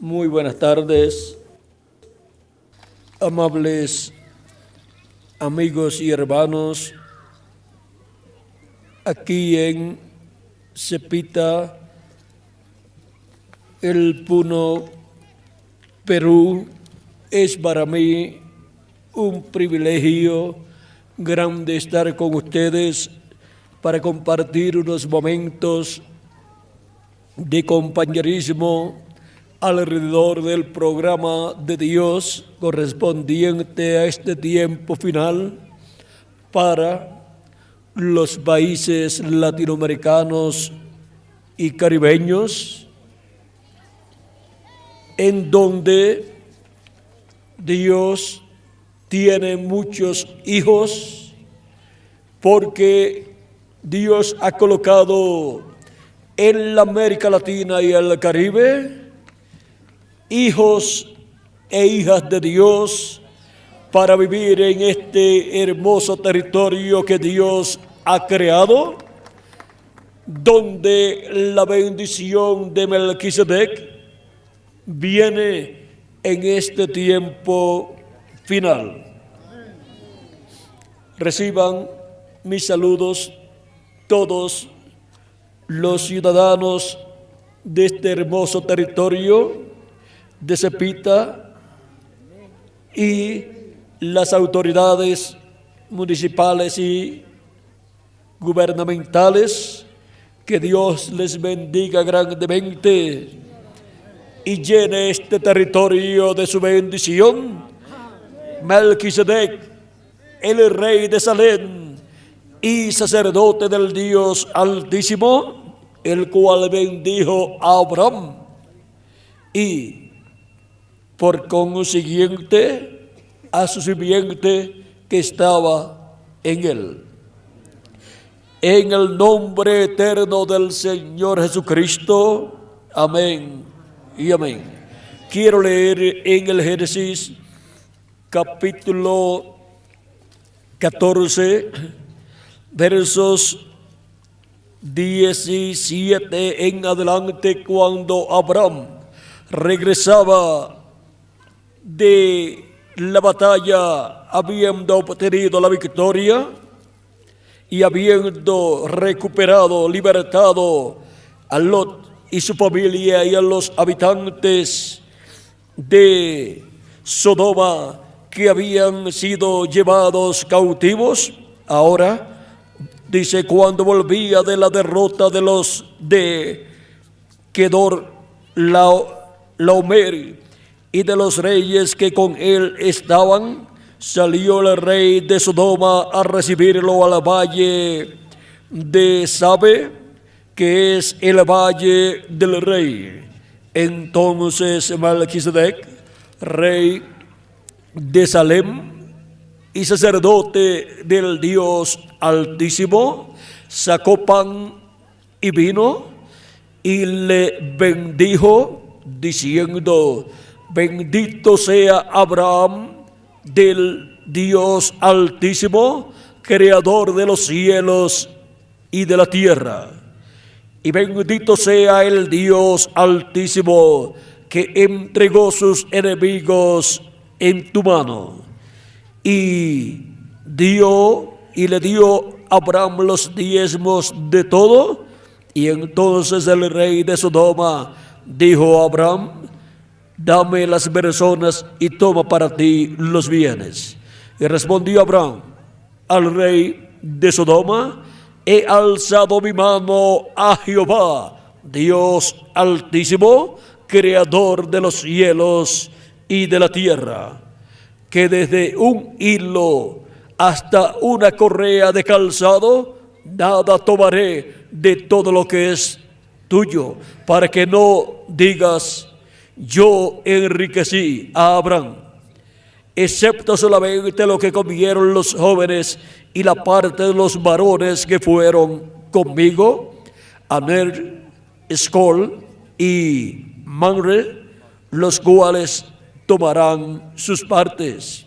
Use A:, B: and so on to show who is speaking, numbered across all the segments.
A: Muy buenas tardes, amables amigos y hermanos, aquí en Cepita, el Puno, Perú. Es para mí un privilegio grande estar con ustedes para compartir unos momentos de compañerismo alrededor del programa de Dios correspondiente a este tiempo final para los países latinoamericanos y caribeños, en donde Dios tiene muchos hijos, porque Dios ha colocado en la América Latina y el Caribe hijos e hijas de Dios para vivir en este hermoso territorio que Dios ha creado, donde la bendición de Melquisedec viene en este tiempo final. Reciban mis saludos todos los ciudadanos de este hermoso territorio de Cepita y las autoridades municipales y gubernamentales. Que Dios les bendiga grandemente y llene este territorio de su bendición. Melquisedec, el rey de Salem y sacerdote del Dios Altísimo, el cual bendijo a Abraham y por consiguiente a su simiente que estaba en él. En el nombre eterno del Señor Jesucristo, amén y amén. Quiero leer en el Génesis capítulo 14, versos 17 en adelante, cuando Abraham regresaba de la batalla, habiendo obtenido la victoria y habiendo recuperado, libertado a Lot y su familia y a los habitantes de Sodoma que habían sido llevados cautivos. Ahora dice: cuando volvía de la derrota de los de Kedor Laomer y de los reyes que con él estaban, salió el rey de Sodoma a recibirlo al valle de Sabe, que es el valle del rey. Entonces Melquisedec, rey de Salem y sacerdote del Dios Altísimo, sacó pan y vino y le bendijo, diciendo: bendito sea Abraham del Dios Altísimo, creador de los cielos y de la tierra. Y bendito sea el Dios Altísimo, que entregó sus enemigos en tu mano. Y le dio a Abraham los diezmos de todo. Y entonces el rey de Sodoma dijo a Abraham: dame las personas y toma para ti los bienes. Y respondió Abraham al rey de Sodoma: he alzado mi mano a Jehová, Dios Altísimo, creador de los cielos y de la tierra, que desde un hilo hasta una correa de calzado, nada tomaré de todo lo que es tuyo, para que no digas: yo enriquecí a Abraham, excepto solamente lo que comieron los jóvenes y la parte de los varones que fueron conmigo, Aner, Escol y Manre, los cuales tomarán sus partes.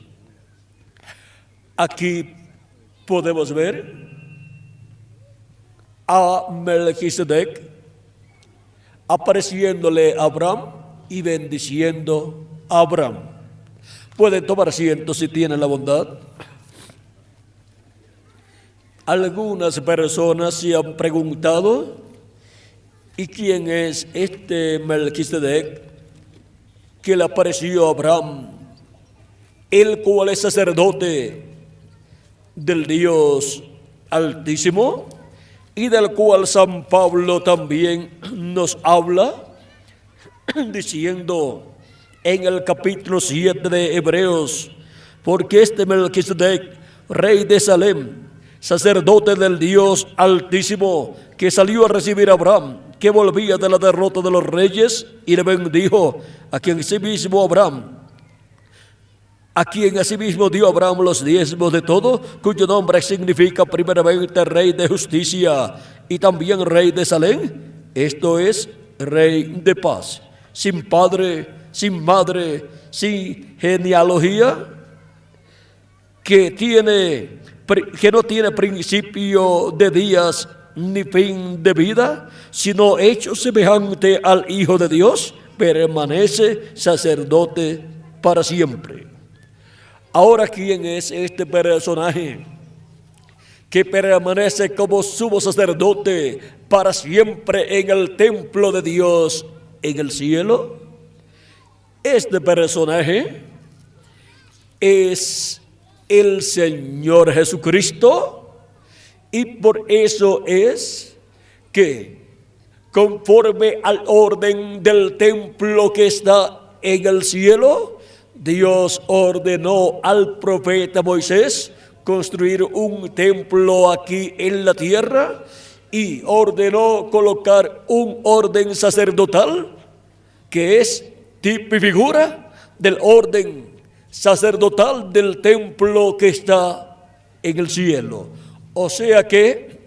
A: Aquí podemos ver a Melquisedec apareciéndole a Abraham y bendiciendo a Abraham. Pueden tomar asiento si tienen la bondad. Algunas personas se han preguntado, ¿y quién es este Melquisedec que le apareció a Abraham, el cual es sacerdote del Dios Altísimo y del cual San Pablo también nos habla, diciendo en el capítulo 7 de Hebreos, porque este Melquisedec, rey de Salem, sacerdote del Dios Altísimo, que salió a recibir a Abraham, que volvía de la derrota de los reyes, y le bendijo, a quien asimismo dio Abraham los diezmos de todo, cuyo nombre significa primeramente Rey de Justicia, y también Rey de Salem, esto es, Rey de Paz, sin padre, sin madre, sin genealogía, que no tiene principio de días ni fin de vida, sino hecho semejante al Hijo de Dios, permanece sacerdote para siempre. Ahora, ¿quién es este personaje que permanece como sumo sacerdote para siempre en el templo de Dios en el cielo? Este personaje es el Señor Jesucristo, y por eso es que, conforme al orden del templo que está en el cielo, Dios ordenó al profeta Moisés construir un templo aquí en la tierra y ordenó colocar un orden sacerdotal que es tipo y figura del orden sacerdotal del templo que está en el cielo. O sea que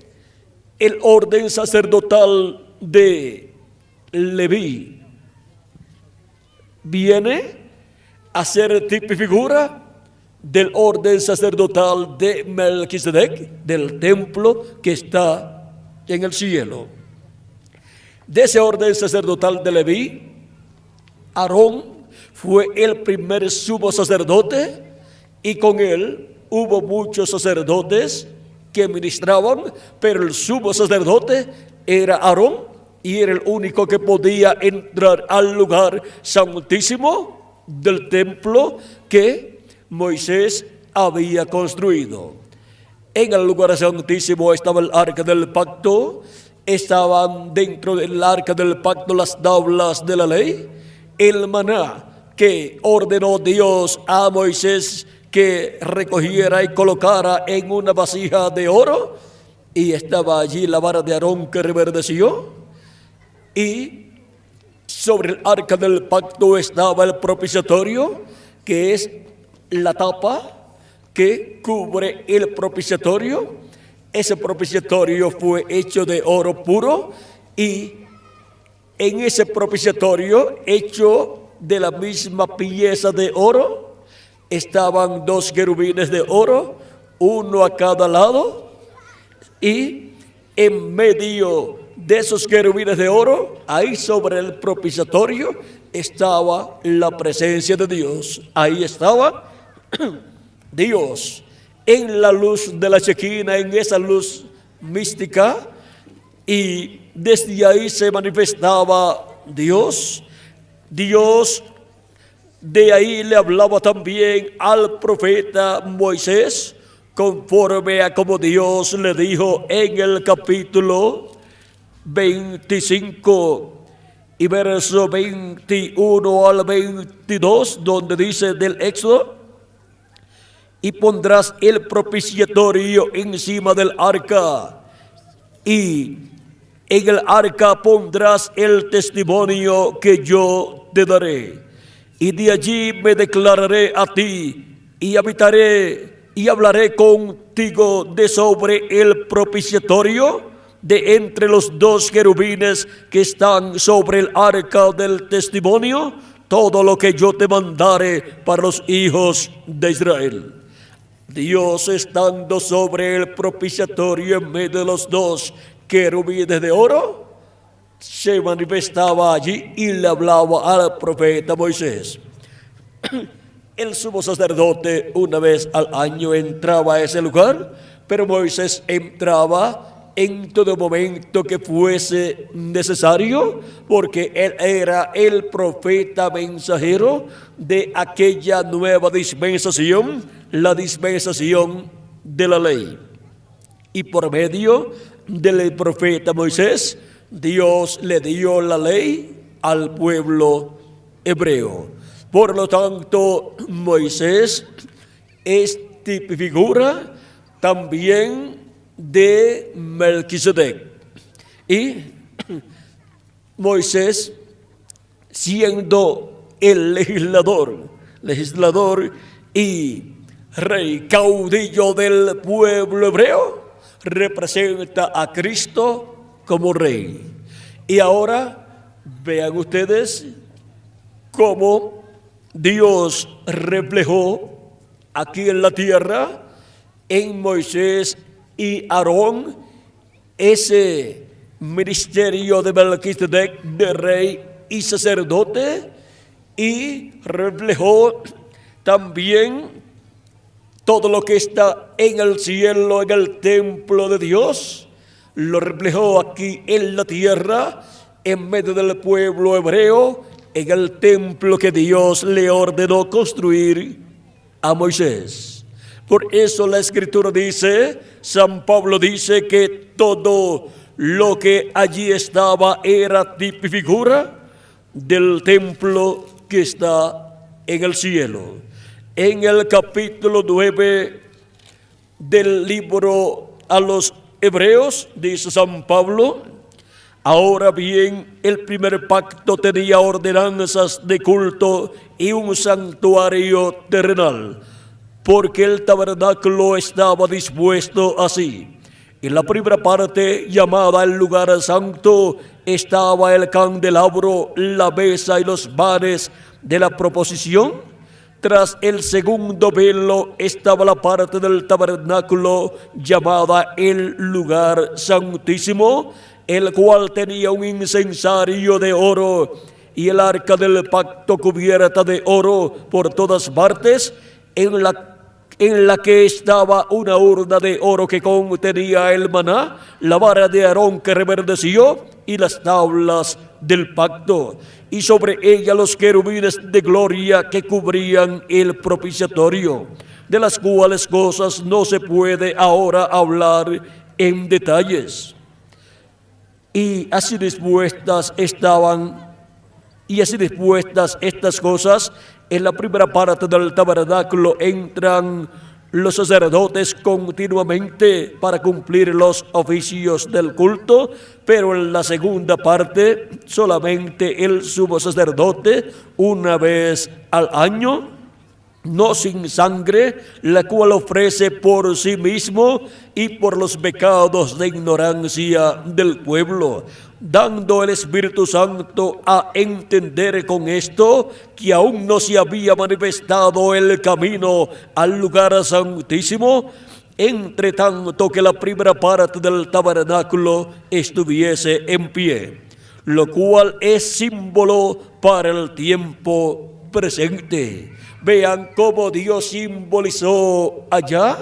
A: el orden sacerdotal de Leví viene a ser tipo y figura del orden sacerdotal de Melquisedec, del templo que está en el cielo. De ese orden sacerdotal de Leví, Aarón fue el primer sumo sacerdote, y con él hubo muchos sacerdotes que ministraban, pero el sumo sacerdote era Aarón, y era el único que podía entrar al lugar santísimo del templo que Moisés había construido. En el lugar santísimo estaba el arca del pacto, estaban dentro del arca del pacto las tablas de la ley, el maná que ordenó Dios a Moisés que recogiera y colocara en una vasija de oro, y estaba allí la vara de Aarón que reverdeció, y sobre el arca del pacto estaba el propiciatorio, que es la tapa que cubre el propiciatorio. Ese propiciatorio fue hecho de oro puro, y en ese propiciatorio hecho de la misma pieza de oro estaban dos querubines de oro, uno a cada lado, y en medio de esos querubines de oro, ahí sobre el propiciatorio, estaba la presencia de Dios. Ahí estaba Dios en la luz de la Shekinah, en esa luz mística, y desde ahí se manifestaba Dios. Dios de ahí le hablaba también al profeta Moisés, conforme a como Dios le dijo en el capítulo 25 y verso 21 al 22, donde dice del Éxodo: y pondrás el propiciatorio encima del arca, y en el arca pondrás el testimonio que yo te daré, y de allí me declararé a ti, y habitaré y hablaré contigo de sobre el propiciatorio, de entre los dos querubines que están sobre el arca del testimonio, todo lo que yo te mandare para los hijos de Israel. Dios estando sobre el propiciatorio en medio de los dos querubines de oro, se manifestaba allí y le hablaba al profeta Moisés. El sumo sacerdote una vez al año entraba a ese lugar, pero Moisés entraba en todo momento que fuese necesario, porque él era el profeta mensajero de aquella nueva dispensación, la dispensación de la ley. Y por medio del profeta Moisés, Dios le dio la ley al pueblo hebreo. Por lo tanto, Moisés es figura también de Melquisedec. Y Moisés, siendo el legislador y rey caudillo del pueblo hebreo, representa a Cristo como rey. Y ahora vean ustedes cómo Dios reflejó aquí en la tierra, en Moisés y Aarón, ese ministerio de Melquisedec, de rey y sacerdote, y reflejó también todo lo que está en el cielo, en el templo de Dios, lo reflejó aquí en la tierra, en medio del pueblo hebreo, en el templo que Dios le ordenó construir a Moisés. Por eso la Escritura dice, San Pablo dice que todo lo que allí estaba era tipo y figura del templo que está en el cielo. En el capítulo 9 del libro a los Hebreos, dice San Pablo: ahora bien, el primer pacto tenía ordenanzas de culto y un santuario terrenal, porque el tabernáculo estaba dispuesto así. En la primera parte, llamada el lugar santo, estaba el candelabro, la mesa y los vanes de la proposición. Tras el segundo velo estaba la parte del tabernáculo llamada el lugar santísimo, el cual tenía un incensario de oro y el arca del pacto cubierta de oro por todas partes, en la que estaba una urna de oro que contenía el maná, la vara de Aarón que reverdeció y las tablas del pacto, y sobre ella los querubines de gloria que cubrían el propiciatorio, de las cuales cosas no se puede ahora hablar en detalles. Y así dispuestas estas cosas, en la primera parte del tabernáculo entran los sacerdotes continuamente para cumplir los oficios del culto, pero en la segunda parte solamente el sumo sacerdote una vez al año, no sin sangre, la cual ofrece por sí mismo y por los pecados de ignorancia del pueblo, dando el Espíritu Santo a entender con esto que aún no se había manifestado el camino al lugar santísimo, entre tanto que la primera parte del tabernáculo estuviese en pie, lo cual es símbolo para el tiempo presente. Vean cómo Dios simbolizó allá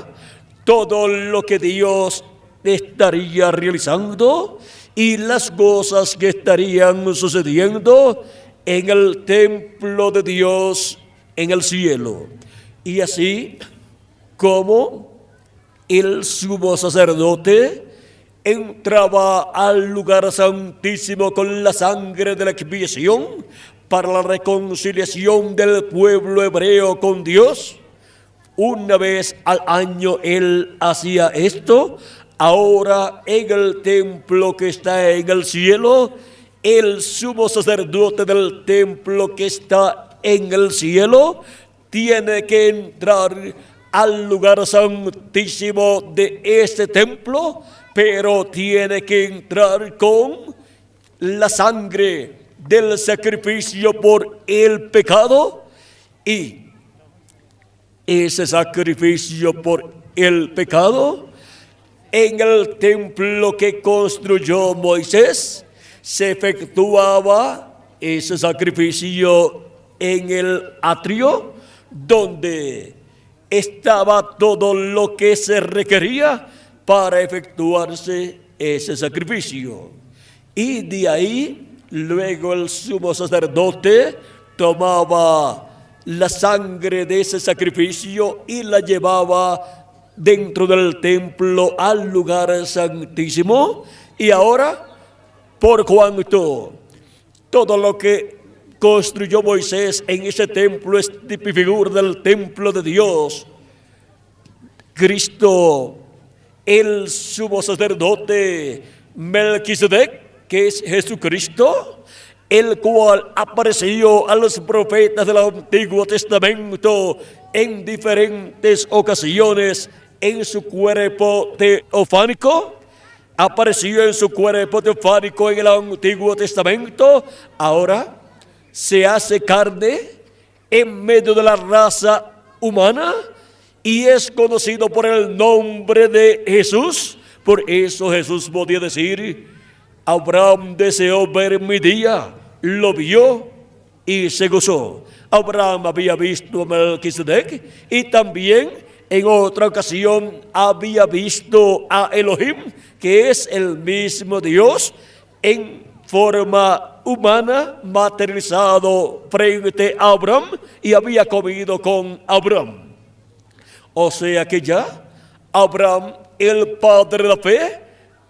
A: todo lo que Dios estaría realizando y las cosas que estarían sucediendo en el templo de Dios en el cielo. Y así como el sumo sacerdote entraba al lugar santísimo con la sangre de la expiación para la reconciliación del pueblo hebreo con Dios, una vez al año él hacía esto. Ahora en el templo que está en el cielo, el sumo sacerdote del templo que está en el cielo tiene que entrar al lugar santísimo de este templo, pero tiene que entrar con la sangre del sacrificio por el pecado, y ese sacrificio por el pecado en el templo que construyó Moisés se efectuaba ese sacrificio en el atrio, donde estaba todo lo que se requería para efectuarse ese sacrificio. Y de ahí, luego el sumo sacerdote tomaba la sangre de ese sacrificio y la llevaba dentro del templo al lugar santísimo. Y ahora, por cuanto todo lo que construyó Moisés en ese templo es figura del templo de Dios, Cristo, el sumo sacerdote Melquisedec, que es Jesucristo, el cual apareció a los profetas del Antiguo Testamento en diferentes ocasiones en su cuerpo teofánico, apareció en su cuerpo teofánico en el Antiguo Testamento, ahora se hace carne en medio de la raza humana y es conocido por el nombre de Jesús. Por eso Jesús podía decir: Abraham deseó ver mi día, lo vio y se gozó. Abraham había visto a Melquisedec y también en otra ocasión había visto a Elohim, que es el mismo Dios en forma humana, materializado frente a Abraham, y había comido con Abraham. O sea que ya Abraham, el padre de la fe,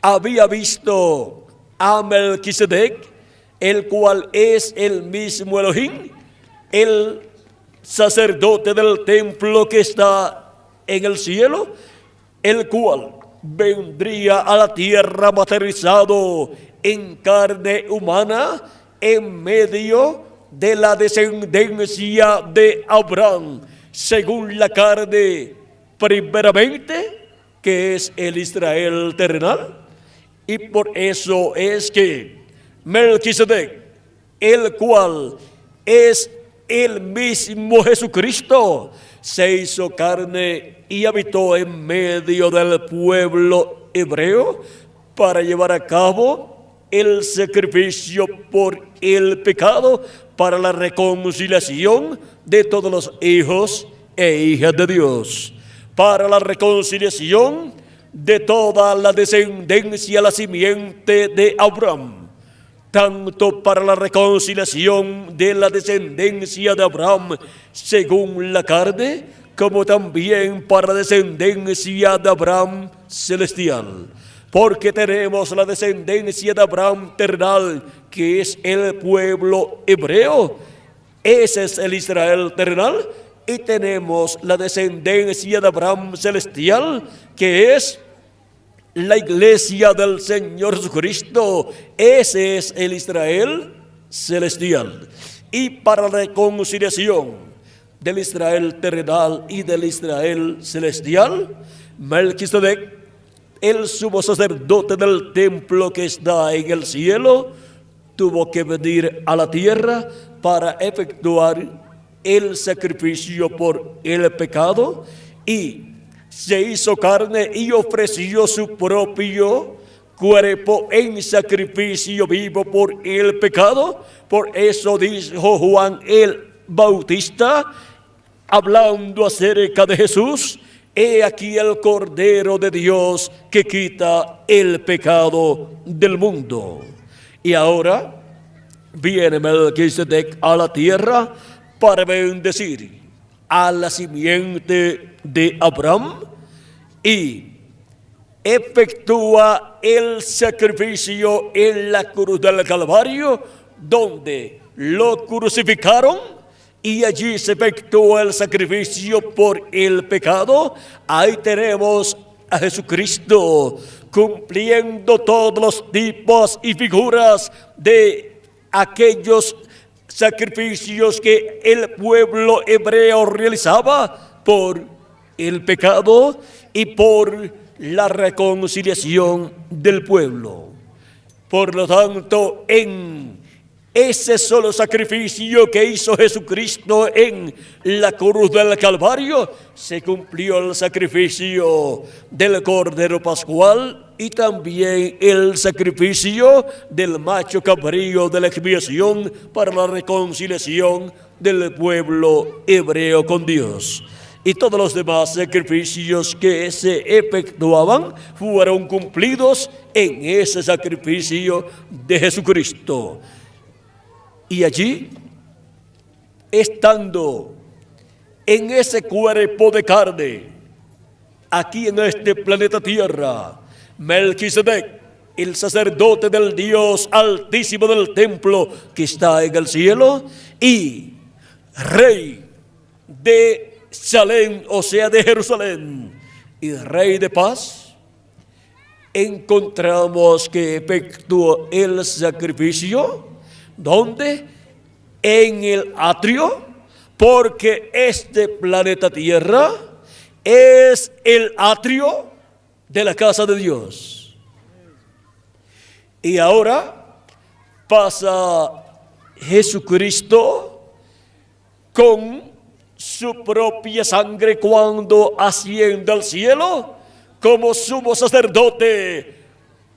A: había visto a Melquisedec, el cual es el mismo Elohim, el sacerdote del templo que está en el cielo, el cual vendría a la tierra materializado en carne humana en medio de la descendencia de Abraham, según la carne primeramente, que es el Israel terrenal. Y por eso es que Melquisedec, el cual es el mismo Jesucristo, se hizo carne y habitó en medio del pueblo hebreo para llevar a cabo el sacrificio por el pecado, para la reconciliación de todos los hijos e hijas de Dios, para la reconciliación de toda la descendencia, la simiente de Abraham, tanto para la reconciliación de la descendencia de Abraham según la carne, como también para la descendencia de Abraham celestial. Porque tenemos la descendencia de Abraham terrenal, que es el pueblo hebreo, ese es el Israel terrenal, y tenemos la descendencia de Abraham celestial, que es la iglesia del Señor Jesucristo, ese es el Israel celestial. Y para la reconciliación del Israel terrenal y del Israel celestial, Melquisedec, el sumo sacerdote del templo que está en el cielo, tuvo que venir a la tierra para efectuar el sacrificio por el pecado, y se hizo carne y ofreció su propio cuerpo en sacrificio vivo por el pecado. Por eso dijo Juan el Bautista, hablando acerca de Jesús: he aquí el Cordero de Dios que quita el pecado del mundo. Y ahora viene Melquisedec a la tierra para bendecir a la simiente de Abraham y efectúa el sacrificio en la cruz del Calvario, donde lo crucificaron y allí se efectuó el sacrificio por el pecado. Ahí tenemos a Jesucristo cumpliendo todos los tipos y figuras de aquellos sacrificios que el pueblo hebreo realizaba por el pecado y por la reconciliación del pueblo. Por lo tanto, en ese solo sacrificio que hizo Jesucristo en la cruz del Calvario, se cumplió el sacrificio del Cordero Pascual y también el sacrificio del macho cabrío de la expiación para la reconciliación del pueblo hebreo con Dios. Y todos los demás sacrificios que se efectuaban fueron cumplidos en ese sacrificio de Jesucristo. Y allí, estando en ese cuerpo de carne, aquí en este planeta Tierra, Melquisedec, el sacerdote del Dios Altísimo del templo que está en el cielo, y rey de Salem, o sea, de Jerusalén, y rey de paz, encontramos que efectuó el sacrificio, ¿dónde? En el atrio, porque este planeta Tierra es el atrio de la casa de Dios. Y ahora pasa Jesucristo con su propia sangre cuando asciende al cielo como sumo sacerdote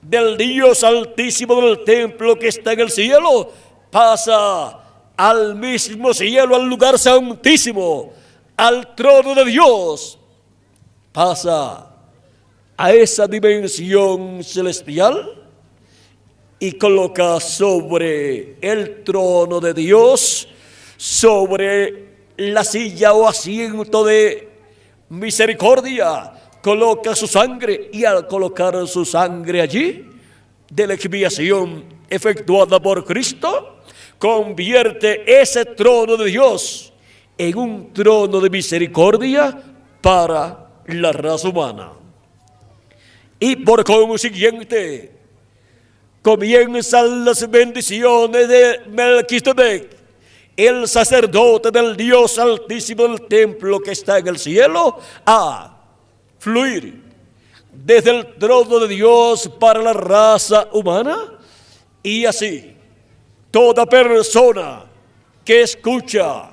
A: del Dios Altísimo del templo que está en el cielo. Pasa al mismo cielo, al lugar santísimo, al trono de Dios. Pasa a esa dimensión celestial y coloca sobre el trono de Dios, sobre la silla o asiento de misericordia, coloca su sangre, y al colocar su sangre allí, de la expiación efectuada por Cristo, convierte ese trono de Dios en un trono de misericordia para la raza humana. Y por consiguiente, comienzan las bendiciones de Melquisedec, el sacerdote del Dios Altísimo del templo que está en el cielo, a fluir desde el trono de Dios para la raza humana. Y así, toda persona que escucha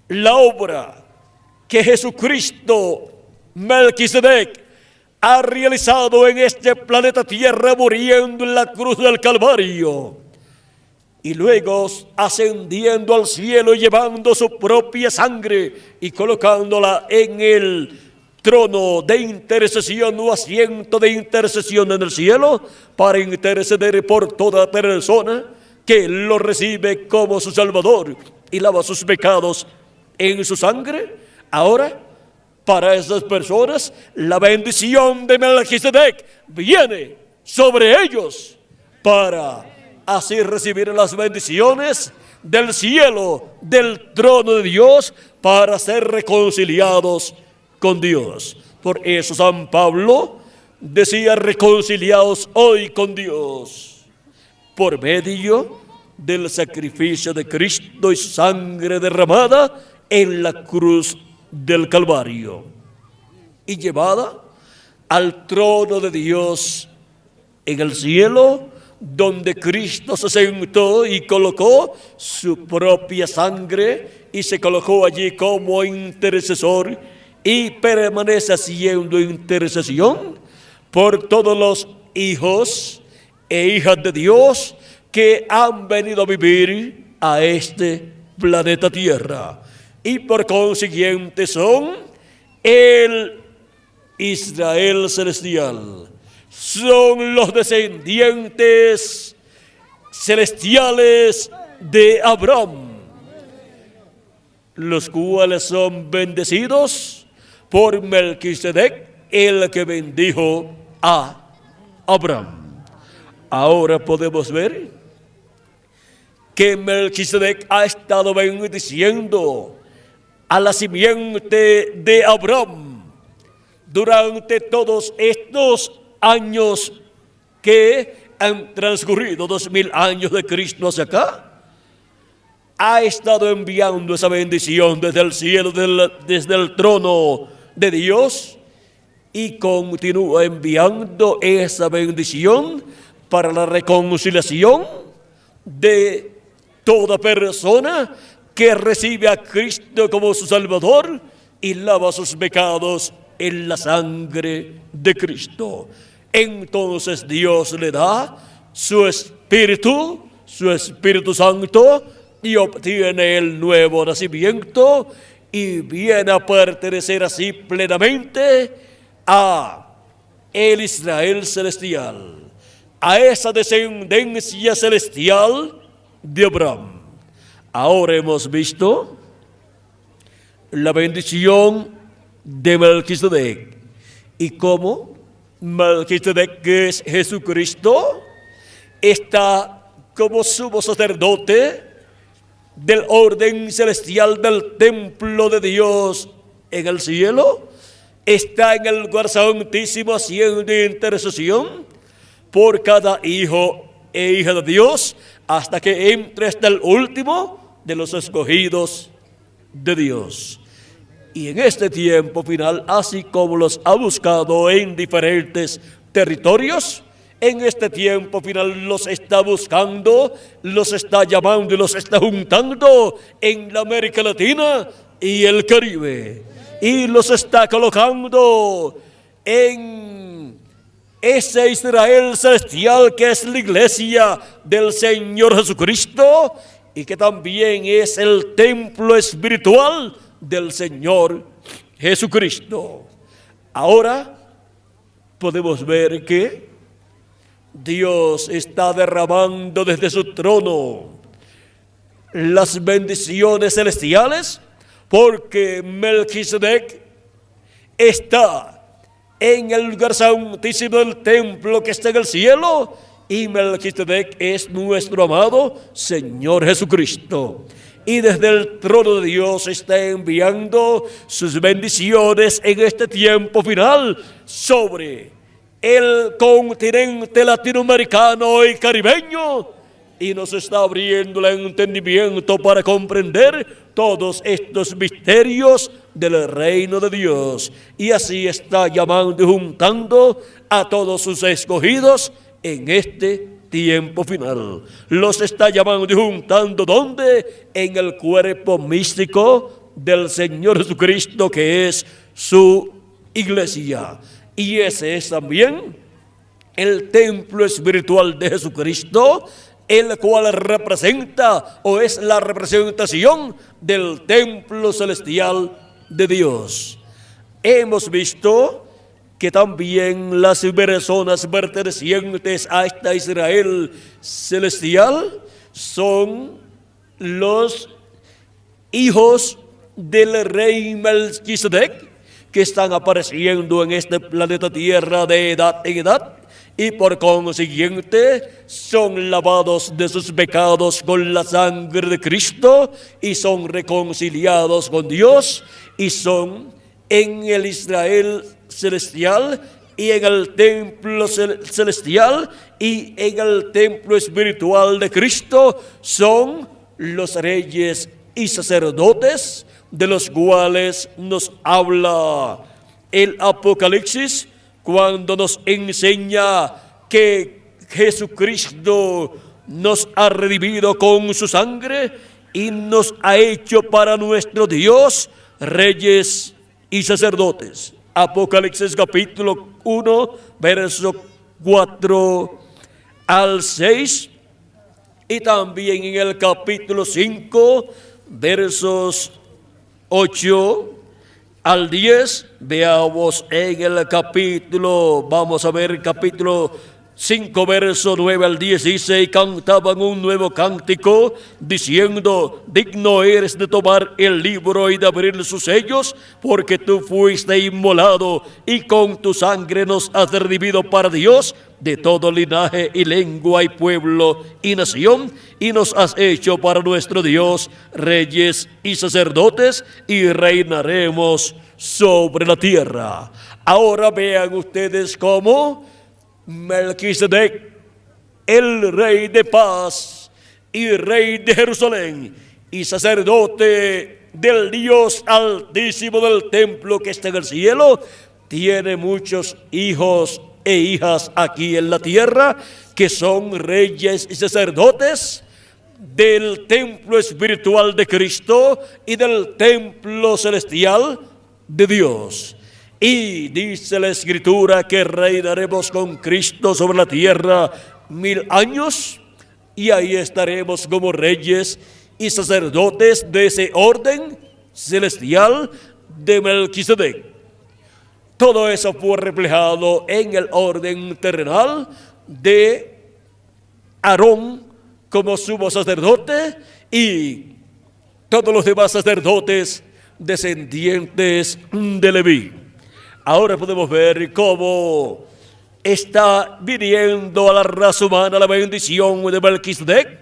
A: la obra que Jesucristo Melquisedec ha realizado en este planeta Tierra, muriendo en la cruz del Calvario y luego ascendiendo al cielo y llevando su propia sangre y colocándola en el trono de intercesión o asiento de intercesión en el cielo, para interceder por toda persona que lo recibe como su Salvador y lava sus pecados en su sangre. Ahora, para esas personas, la bendición de Melquisedec viene sobre ellos para así recibir las bendiciones del cielo, del trono de Dios, para ser reconciliados con Dios. Por eso San Pablo decía: reconciliados hoy con Dios, por medio del sacrificio de Cristo y su sangre derramada en la cruz del Calvario, y llevada al trono de Dios en el cielo, donde Cristo se sentó y colocó su propia sangre y se colocó allí como intercesor, y permanece haciendo intercesión por todos los hijos e hijas de Dios que han venido a vivir a este planeta Tierra, y por consiguiente son el Israel celestial, son los descendientes celestiales de Abraham, los cuales son bendecidos por Melquisedec, el que bendijo a Abraham. Ahora podemos ver que Melquisedec ha estado bendiciendo a la simiente de Abraham durante todos estos años que han transcurrido, 2000 años de Cristo hacia acá. Ha estado enviando esa bendición desde el cielo, desde el trono de Dios, y continúa enviando esa bendición para la reconciliación de toda persona que recibe a Cristo como su Salvador y lava sus pecados en la sangre de Cristo. Entonces Dios le da su Espíritu Santo, y obtiene el nuevo nacimiento y viene a pertenecer así plenamente a el Israel celestial, a esa descendencia celestial de Abraham. Ahora hemos visto la bendición de Melquisedec y cómo Melquisedec, que es Jesucristo, está como sumo sacerdote del orden celestial del templo de Dios en el cielo. Está en el lugar santísimo haciendo intercesión por cada hijo e hija de Dios, hasta que entre hasta el último de los escogidos de Dios. Y en este tiempo final, así como los ha buscado en diferentes territorios, en este tiempo final los está buscando, los está llamando y los está juntando en la América Latina y el Caribe. Y los está colocando en ese Israel celestial que es la iglesia del Señor Jesucristo y que también es el templo espiritual del Señor Jesucristo. Ahora podemos ver que Dios está derramando desde su trono las bendiciones celestiales, porque Melquisedec está en el lugar santísimo del templo que está en el cielo, y Melquisedec es nuestro amado Señor Jesucristo. Y desde el trono de Dios está enviando sus bendiciones en este tiempo final sobre el continente latinoamericano y caribeño, y nos está abriendo el entendimiento para comprender todos estos misterios del reino de Dios. Y así está llamando y juntando a todos sus escogidos en este tiempo final. Los está llamando y juntando, ¿dónde? En el cuerpo místico del Señor Jesucristo, que es su iglesia. Y ese es también el templo espiritual de Jesucristo, el cual representa o es la representación del templo celestial de Dios. Hemos visto que también las personas pertenecientes a esta Israel celestial son los hijos del rey Melquisedec, que están apareciendo en este planeta Tierra de edad en edad, y por consiguiente son lavados de sus pecados con la sangre de Cristo y son reconciliados con Dios, y son en el Israel celestial y en el templo celestial y en el templo espiritual de Cristo, son los reyes y sacerdotes, de los cuales nos habla el Apocalipsis cuando nos enseña que Jesucristo nos ha redimido con su sangre y nos ha hecho para nuestro Dios reyes y sacerdotes. Apocalipsis capítulo 1, verso 4 al 6, y también en el capítulo 5, versos 8 al 10, veamos en el capítulo, vamos a ver capítulo 5, verso 9 al 10, dice: y cantaban un nuevo cántico, diciendo: digno eres de tomar el libro y de abrir sus sellos, porque tú fuiste inmolado, y con tu sangre nos has redimido para Dios de todo linaje y lengua y pueblo y nación, y nos has hecho para nuestro Dios reyes y sacerdotes, y reinaremos sobre la tierra. Ahora vean ustedes cómo Melquisedec, el rey de paz y rey de Jerusalén y sacerdote del Dios altísimo del templo que está en el cielo, tiene muchos hijos e hijas aquí en la tierra que son reyes y sacerdotes del templo espiritual de Cristo y del templo celestial de Dios. Y dice la Escritura que reinaremos con Cristo sobre la tierra 1000 años, y ahí estaremos como reyes y sacerdotes de ese orden celestial de Melquisedec. Todo eso fue reflejado en el orden terrenal de Aarón como sumo sacerdote y todos los demás sacerdotes descendientes de Leví. Ahora podemos ver cómo está viniendo a la raza humana la bendición de Melquisedec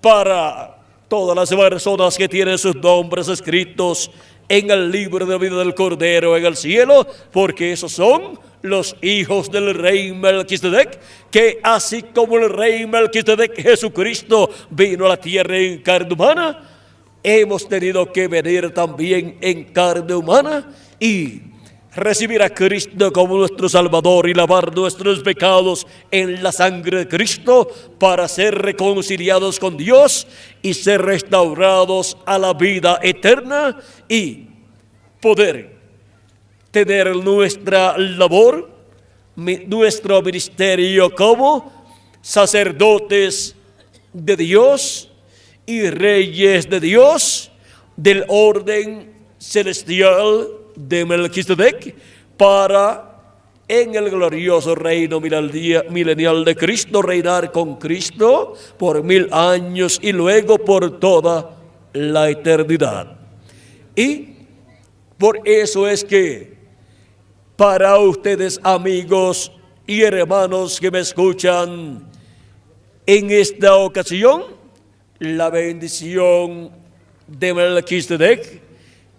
A: para todas las personas que tienen sus nombres escritos en el libro de la vida del Cordero en el cielo, porque esos son los hijos del rey Melquisedec, que así como el rey Melquisedec, Jesucristo, vino a la tierra en carne humana, hemos tenido que venir también en carne humana y recibir a Cristo como nuestro Salvador y lavar nuestros pecados en la sangre de Cristo para ser reconciliados con Dios y ser restaurados a la vida eterna y poder tener nuestra labor, nuestro ministerio como sacerdotes de Dios y reyes de Dios del orden celestial de Melquisedec, para en el glorioso reino milenial de Cristo reinar con Cristo por 1000 años y luego por toda la eternidad. Y por eso es que para ustedes, amigos y hermanos que me escuchan, en esta ocasión la bendición de Melquisedec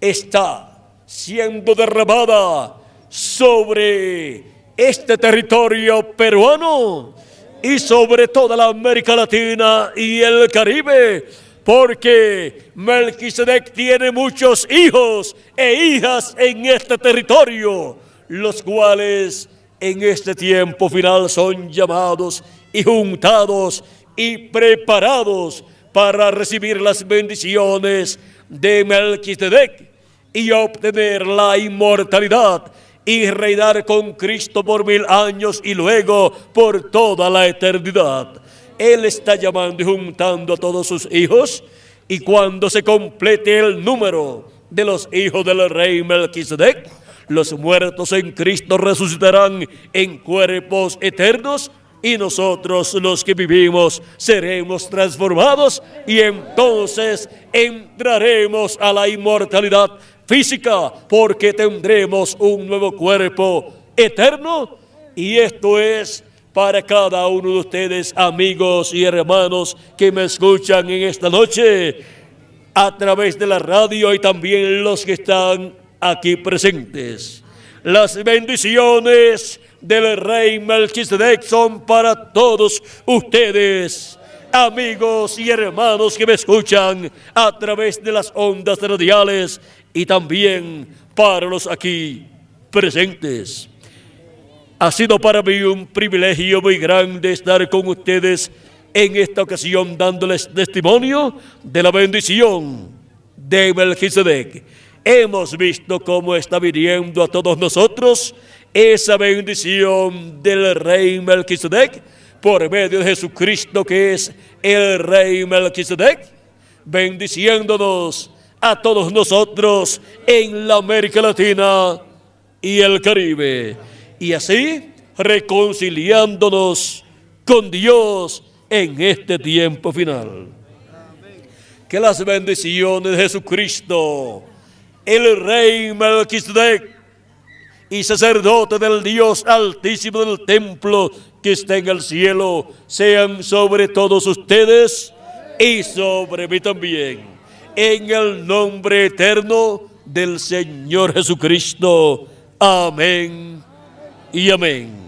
A: está siendo derramada sobre este territorio peruano y sobre toda la América Latina y el Caribe, porque Melquisedec tiene muchos hijos e hijas en este territorio, los cuales en este tiempo final son llamados y juntados y preparados para recibir las bendiciones de Melquisedec y obtener la inmortalidad y reinar con Cristo por 1000 años y luego por toda la eternidad. Él está llamando y juntando a todos sus hijos, y cuando se complete el número de los hijos del rey Melquisedec, los muertos en Cristo resucitarán en cuerpos eternos, y nosotros los que vivimos seremos transformados y entonces entraremos a la inmortalidad física, porque tendremos un nuevo cuerpo eterno. Y esto es para cada uno de ustedes, amigos y hermanos que me escuchan en esta noche a través de la radio y también los que están aquí presentes. Las bendiciones del rey Melquisedec son para todos ustedes, amigos y hermanos que me escuchan a través de las ondas radiales y también para los aquí presentes. Ha sido para mí un privilegio muy grande estar con ustedes en esta ocasión dándoles testimonio de la bendición de Melquisedec. Hemos visto cómo está viniendo a todos nosotros esa bendición del rey Melquisedec por medio de Jesucristo, que es el rey Melquisedec, bendiciéndonos a todos nosotros en la América Latina y el Caribe, y así reconciliándonos con Dios en este tiempo final. Que las bendiciones de Jesucristo, el rey Melquisedec y sacerdote del Dios Altísimo del templo que está en el cielo, sean sobre todos ustedes y sobre mí también, en el nombre eterno del Señor Jesucristo. Amén y amén.